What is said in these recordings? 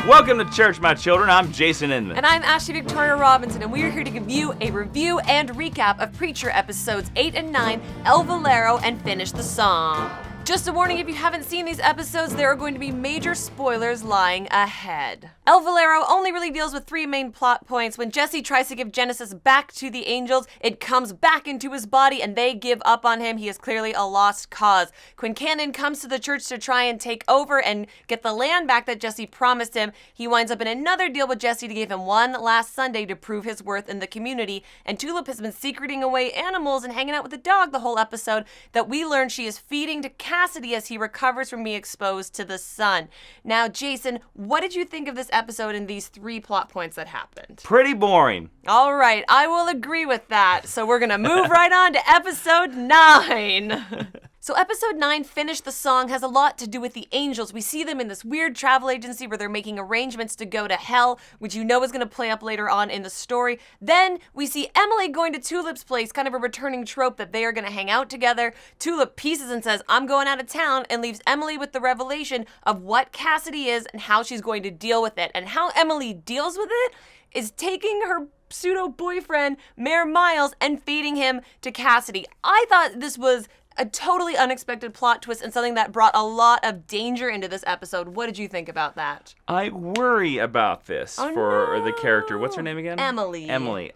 Welcome to Church, my children. I'm Jason Inman. And I'm Ashley Victoria Robinson, and we are here to give you a review and recap of Preacher episodes 8 and 9, El Vielo, and Finish the Song. Just a warning, if you haven't seen these episodes, there are going to be major spoilers lying ahead. El Vielo only really deals with three main plot points. When Jesse tries to give Genesis back to the angels, it comes back into his body and they give up on him. He is clearly a lost cause. Quincannon comes to the church to try and take over and get the land back that Jesse promised him. He winds up in another deal with Jesse to give him one last Sunday to prove his worth in the community. And Tulip has been secreting away animals and hanging out with the dog the whole episode that we learn she is feeding to Cassidy as he recovers from being exposed to the sun. Now, Jason, what did you think of this episode and these three plot points that happened? Pretty boring. All right, I will agree with that. So we're going to move right on to episode 9. So episode 9, Finish the Song, has a lot to do with the angels. We see them in this weird travel agency where they're making arrangements to go to hell, which you know is going to play up later on in the story. Then we see Emily going to Tulip's place, kind of a returning trope that they are going to hang out together. Tulip pieces and says, I'm going out of town, and leaves Emily with the revelation of what Cassidy is and how she's going to deal with it. And how Emily deals with it is taking her pseudo-boyfriend, Mayor Miles, and feeding him to Cassidy. I thought this was a totally unexpected plot twist and something that brought a lot of danger into this episode. What did you think about that? I worry about this for the character. What's her name again? Emily.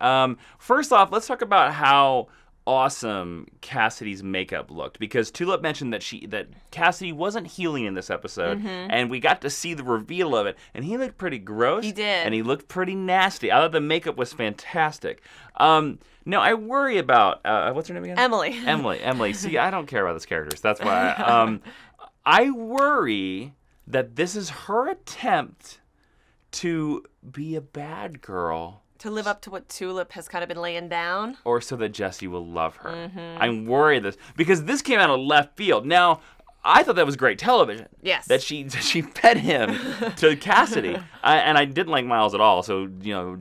First off, let's talk about how awesome Cassidy's makeup looked, because Tulip mentioned that Cassidy wasn't healing in this episode, and we got to see the reveal of it, and he looked pretty gross. He did. And he looked pretty nasty. I thought the makeup was fantastic. No, I worry about, what's her name again? Emily. See, I don't care about those characters. That's why I worry that this is her attempt to be a bad girl. To live up to what Tulip has kind of been laying down? Or so that Jesse will love her. I'm worried because this came out of left field. Now, I thought that was great television. Yes. That she fed him to Cassidy. And I didn't like Miles at all, so,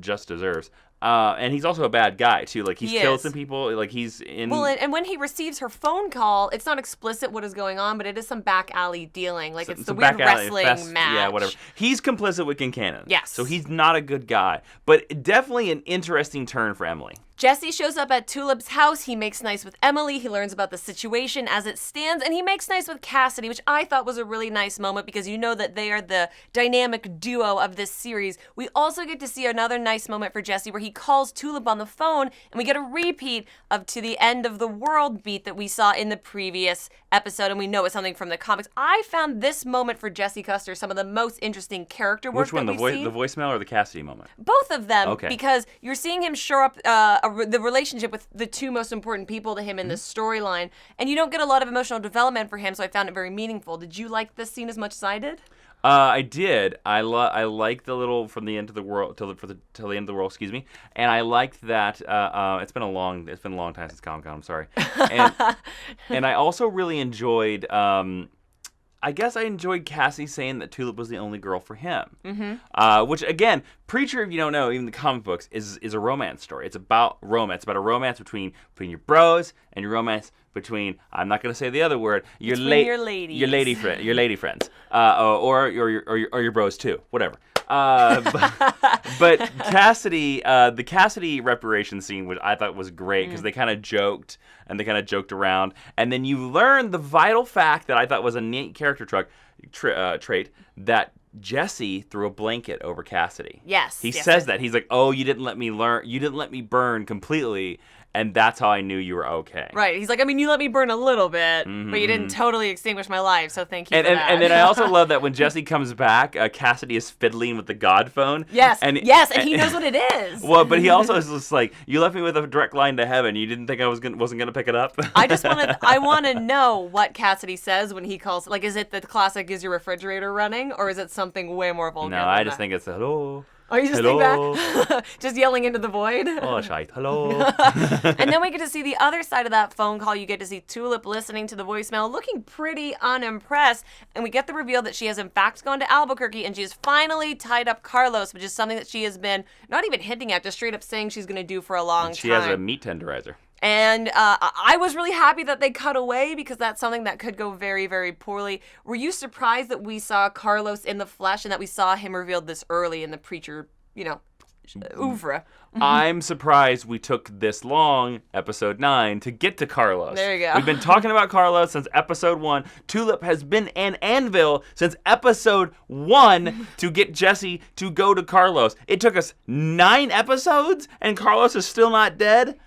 just deserves. And he's also a bad guy, too. Like, he's killed some people. Like, he's in... Well, and when he receives her phone call, it's not explicit what is going on, but it is some back alley dealing. Like, it's the weird wrestling match. Yeah, whatever. He's complicit with Quincannon. Yes. So he's not a good guy. But definitely an interesting turn for Emily. Jesse shows up at Tulip's house. He makes nice with Emily. He learns about the situation as it stands, and he makes nice with Cassidy, which I thought was a really nice moment because you know that they are the dynamic duo of this series. We also get to see another nice moment for Jesse where he calls Tulip on the phone, and we get a repeat of To the End of the World beat that we saw in the previous episode, and we know it's something from the comics. I found this moment for Jesse Custer some of the most interesting character work. Which one, the voicemail or the Cassidy moment? Both of them, okay. Because you're seeing him shore up the relationship with the two most important people to him in this storyline, and you don't get a lot of emotional development for him, so I found it very meaningful. Did you like this scene as much as I did? I did. I like the little from the end of the world till the end of the world. Excuse me. And I liked that. It's been a long time since Comic-Con. I'm sorry. And I also really enjoyed. I guess I enjoyed Cassie saying that Tulip was the only girl for him. Which, again, Preacher, if you don't know, even the comic books, is a romance story. It's about romance. It's about a romance between your bros and your romance between, I'm not going to say the other word, your lady friends. Or your bros, too. Whatever. But Cassidy, the Cassidy reparation scene, which I thought was great because they kind of joked around, and then you learn the vital fact that I thought was a neat character trait that Jesse threw a blanket over Cassidy. Yes. He says that. He's like, "Oh, you didn't let me burn completely." And that's how I knew you were okay. Right. He's like, I mean, you let me burn a little bit, but you didn't totally extinguish my life, so thank you for that. And then I also love that when Jesse comes back, Cassidy is fiddling with the God phone. Yes, and he knows what it is. Well, but he also is just like, you left me with a direct line to heaven. You didn't think I wasn't going to pick it up? I want to know what Cassidy says when he calls. Like, is it the classic, is your refrigerator running? Or is it something way more vulgar? No, I just think it's hello. Oh, you just hello. think that? Just yelling into the void? Oh, shite. Hello. And then we get to see the other side of that phone call. You get to see Tulip listening to the voicemail, looking pretty unimpressed. And we get the reveal that she has in fact gone to Albuquerque and she has finally tied up Carlos, which is something that she has been not even hinting at, just straight up saying she's going to do for a long time. She has a meat tenderizer. And I was really happy that they cut away because that's something that could go very, very poorly. Were you surprised that we saw Carlos in the flesh and that we saw him revealed this early in the Preacher, oeuvre? I'm surprised we took this long, episode 9, to get to Carlos. There you go. We've been talking about Carlos since episode 1. Tulip has been an anvil since episode 1 to get Jesse to go to Carlos. It took us 9 episodes, and Carlos is still not dead?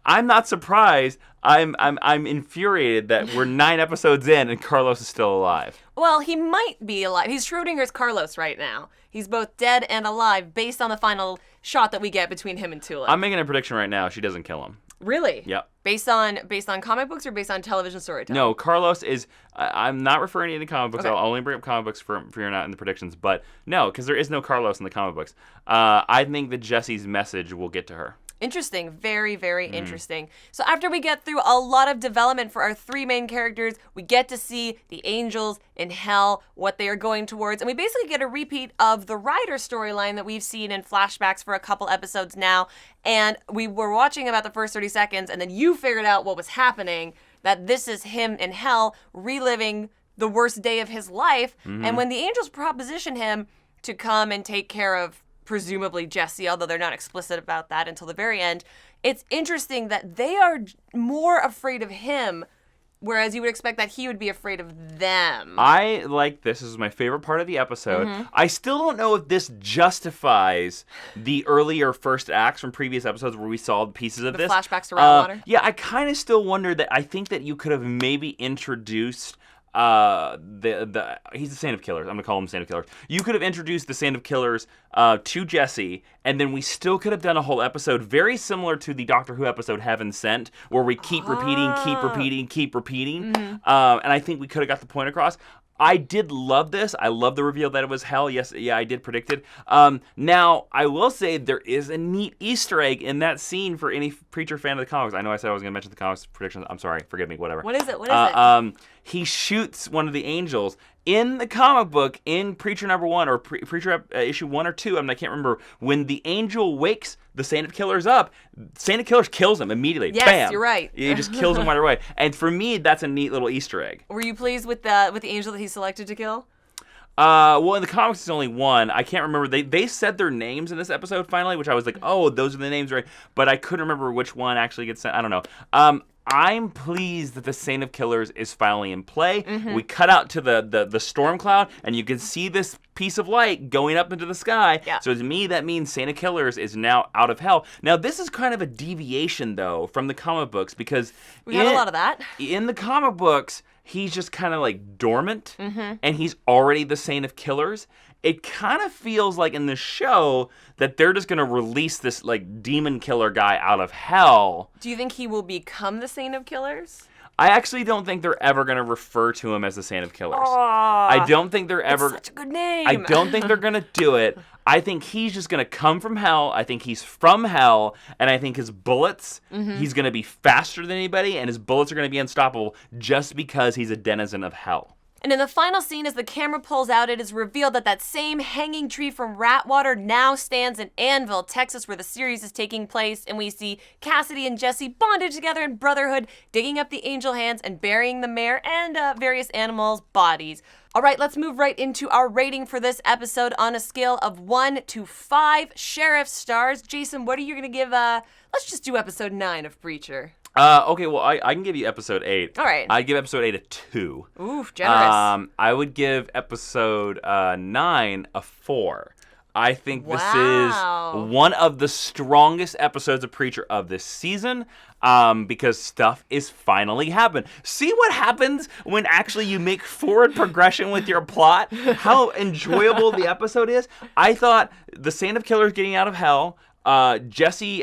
I'm not surprised. I'm infuriated that we're 9 episodes in and Carlos is still alive. Well, he might be alive. He's Schrodinger's Carlos right now. He's both dead and alive based on the final shot that we get between him and Tulip. I'm making a prediction right now. She doesn't kill him. Really? Yep. Based on comic books or based on television storytelling? No, Carlos is. I'm not referring to any comic books. Okay. I'll only bring up comic books for you're not in the predictions. But no, because there is no Carlos in the comic books. I think that Jesse's message will get to her. Interesting. Very, very interesting. So after we get through a lot of development for our 3 main characters, we get to see the angels in hell, what they are going towards, and we basically get a repeat of the Rider storyline that we've seen in flashbacks for a couple episodes now. And we were watching about the first 30 seconds, and then you figured out what was happening, that this is him in hell reliving the worst day of his life. And when the angels proposition him to come and take care of presumably Jesse, although they're not explicit about that until the very end, it's interesting that they are more afraid of him, whereas you would expect that he would be afraid of them. I like this. This is my favorite part of the episode. I still don't know if this justifies the earlier first acts from previous episodes where we saw pieces of this. Flashbacks to Roundwater? Yeah, I kind of still wonder that. I think that you could have maybe introduced he's the Saint of Killers. I'm gonna call him Saint of Killers. You could have introduced the Saint of Killers to Jesse, and then we still could have done a whole episode very similar to the Doctor Who episode Heaven Sent, where we keep repeating. And I think we could have got the point across. I did love this. I love the reveal that it was hell. Yes, yeah, I did predict it. Now, I will say there is a neat Easter egg in that scene for any Preacher fan of the comics. I know I said I was going to mention the comics predictions. I'm sorry. Forgive me. Whatever. What is it? What is it? He shoots one of the angels. In the comic book, in Preacher number 1, or Preacher issue 1 or 2, I can't remember, when the angel wakes the Saint of Killers up, Saint of Killers kills him immediately. Yes, Bam! You're right. He just kills him right away. And for me, that's a neat little Easter egg. Were you pleased with the angel that he selected to kill? Well, in the comics, it's only one. I can't remember. They said their names in this episode finally, which I was like, oh, those are the names, right? But I couldn't remember which one actually gets sent. I don't know. I'm pleased that the Saint of Killers is finally in play. We cut out to the storm cloud, and you can see this piece of light going up into the sky. Yeah. So to me, that means Saint of Killers is now out of hell. Now, this is kind of a deviation, though, from the comic books, because we had a lot of that. In the comic books, he's just kind of like dormant, and he's already the Saint of Killers. It kind of feels like in the show that they're just going to release this like demon killer guy out of hell. Do you think he will become the Saint of Killers? I actually don't think they're ever going to refer to him as the Saint of Killers. Aww, I don't think they're ever... That's such a good name. I don't think they're going to do it. I think he's just going to come from hell. I think he's from hell. And I think his bullets, he's going to be faster than anybody. And his bullets are going to be unstoppable just because he's a denizen of hell. And in the final scene, as the camera pulls out, it is revealed that that same hanging tree from Ratwater now stands in Annville, Texas, where the series is taking place. And we see Cassidy and Jesse bonded together in brotherhood, digging up the angel hands and burying the mare and various animals' bodies. All right, let's move right into our rating for this episode on a scale of 1 to 5 sheriff stars. Jason, what are you going to give? Let's just do episode 9 of Preacher. Okay, well, I can give you episode 8. All right. I'd give episode 8 a 2. Ooh, generous. I would give episode 9 a 4. I think this is one of the strongest episodes of Preacher of this season, because stuff is finally happening. See what happens when actually you make forward progression with your plot? How enjoyable the episode is. I thought the Saint of Killers getting out of hell, Jesse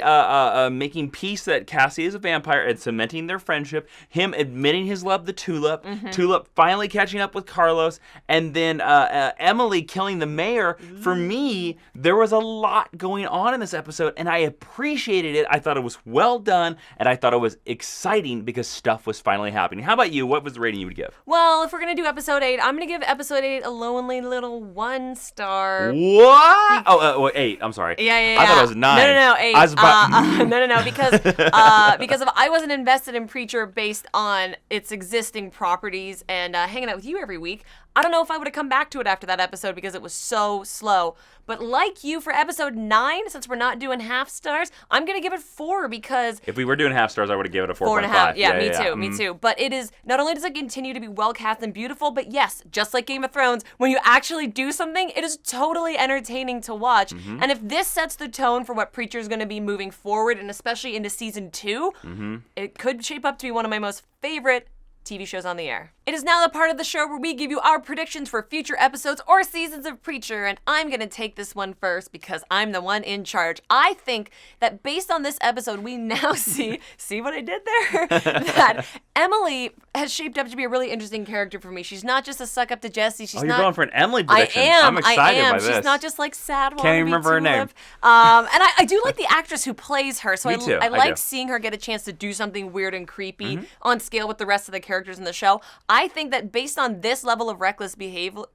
making peace that Cassie is a vampire and cementing their friendship, him admitting his love to Tulip, Tulip finally catching up with Carlos, and then Emily killing the mayor. For me, there was a lot going on in this episode, and I appreciated it. I thought it was well done, and I thought it was exciting because stuff was finally happening. How about you? What was the rating you would give? Well, if we're going to do episode 8, I'm going to give episode 8 a lonely little 1 star. What? Oh, 8. I'm sorry. Yeah. I thought it was 9. No. Eight. I was about... No. Because if I wasn't invested in Preacher based on its existing properties and hanging out with you every week, I don't know if I would have come back to it after that episode because it was so slow. But like you, for episode 9, since we're not doing half stars, I'm going to give it 4 because... If we were doing half stars, I would have given it a 4.5. 4.5. Yeah, me too. But it is... Not only does it continue to be well cast and beautiful, but yes, just like Game of Thrones, when you actually do something, it is totally entertaining to watch. And if this sets the tone for what Preacher is going to be moving forward, and especially into season 2, it could shape up to be one of my most favorite TV shows on the air. It is now the part of the show where we give you our predictions for future episodes or seasons of Preacher, and I'm going to take this one first because I'm the one in charge. I think that based on this episode, we now see what I did there? That Emily has shaped up to be a really interesting character for me. She's not just a suck up to Jesse. She's you're going for an Emily prediction. I'm excited by this. She's not just like sad. Can't even remember her name. And I do like the actress who plays her, so Me too. I like seeing her get a chance to do something weird and creepy on scale with the rest of the characters in the show. I think that based on this level of reckless behavior,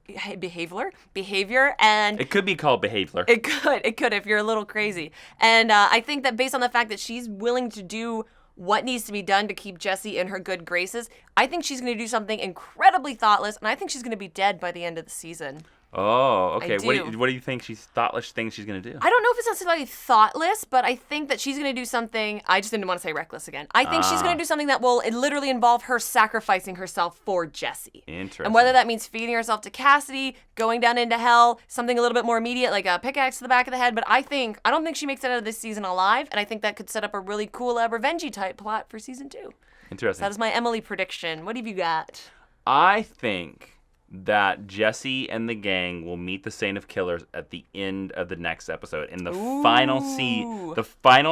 and it could be called behavior. It could if you're a little crazy. And I think that based on the fact that she's willing to do what needs to be done to keep Jessie in her good graces, I think she's going to do something incredibly thoughtless, and I think she's going to be dead by the end of the season. Oh, okay. I What do you think thoughtless thinks she's going to do? I don't know if it's necessarily thoughtless, but I think that she's going to do something. I just didn't want to say reckless again. I think she's going to do something that will literally involve her sacrificing herself for Jessie. Interesting. And whether that means feeding herself to Cassidy, going down into hell, something a little bit more immediate, like a pickaxe to the back of the head. But I don't think she makes it out of this season alive, and I think that could set up a really cool revenge-y type plot for season 2. Interesting. That is my Emily prediction. What have you got? I think that Jesse and the gang will meet the Saint of Killers at the end of the next episode, in the final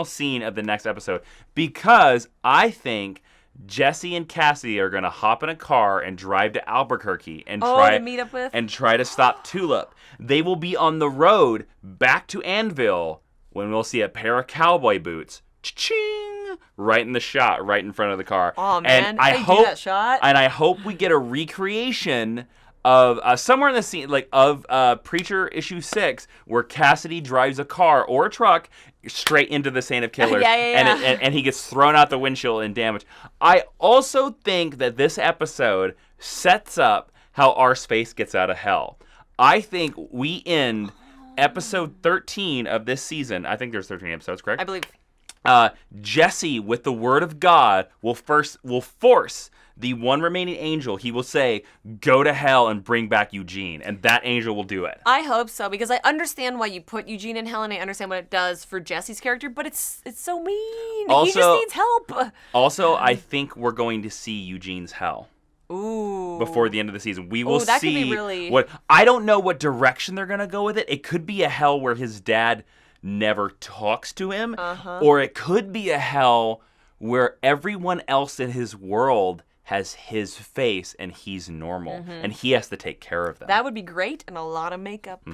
scene of the next episode, because I think Jesse and Cassidy are going to hop in a car and drive to Albuquerque and try to stop Tulip. They will be on the road back to Anvil when we'll see a pair of cowboy boots, cha-ching, right in the shot, right in front of the car. Oh man, and I hope do that shot. And I hope we get a recreation of somewhere in the scene, like of Preacher issue 6, where Cassidy drives a car or a truck straight into the Saint of Killers, and he gets thrown out the windshield and damaged. I also think that this episode sets up how our space gets out of hell. I think we end episode 13 of this season. I think there's 13 episodes, correct? I believe. Jesse, with the word of God, will force the one remaining angel. He will say, "Go to hell and bring back Eugene," and that angel will do it. I hope so, because I understand why you put Eugene in hell, and I understand what it does for Jesse's character, but it's so mean. He just needs help. Also, I think we're going to see Eugene's hell. Ooh. Before the end of the season. We will that see could be really... what I don't know what direction they're going to go with it. It could be a hell where his dad never talks to him, or it could be a hell where everyone else in his world has his face and he's normal, and he has to take care of them. That would be great, and a lot of makeup.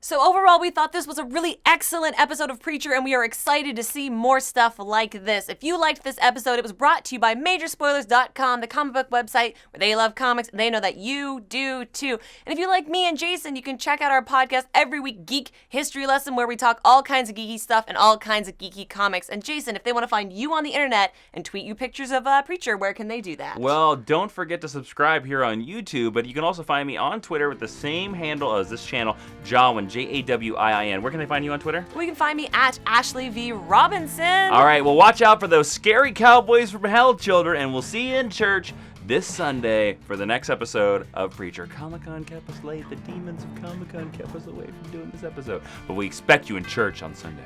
So overall, we thought this was a really excellent episode of Preacher, and we are excited to see more stuff like this. If you liked this episode, it was brought to you by Majorspoilers.com, the comic book website where they love comics, and they know that you do too. And if you like me and Jason, you can check out our podcast every week, Geek History Lesson, where we talk all kinds of geeky stuff and all kinds of geeky comics. And Jason, if they want to find you on the internet and tweet you pictures of Preacher, where can they do that? Well, don't forget to subscribe here on YouTube, but you can also find me on Twitter with the same handle as this channel, Jawiin, Jawiin. Where can they find you on Twitter? Well, you can find me at Ashley V. Robinson. All right, well, watch out for those scary cowboys from hell, children, and we'll see you in church this Sunday for the next episode of Preacher. Comic-Con kept us late. The demons of Comic-Con kept us away from doing this episode. But we expect you in church on Sunday.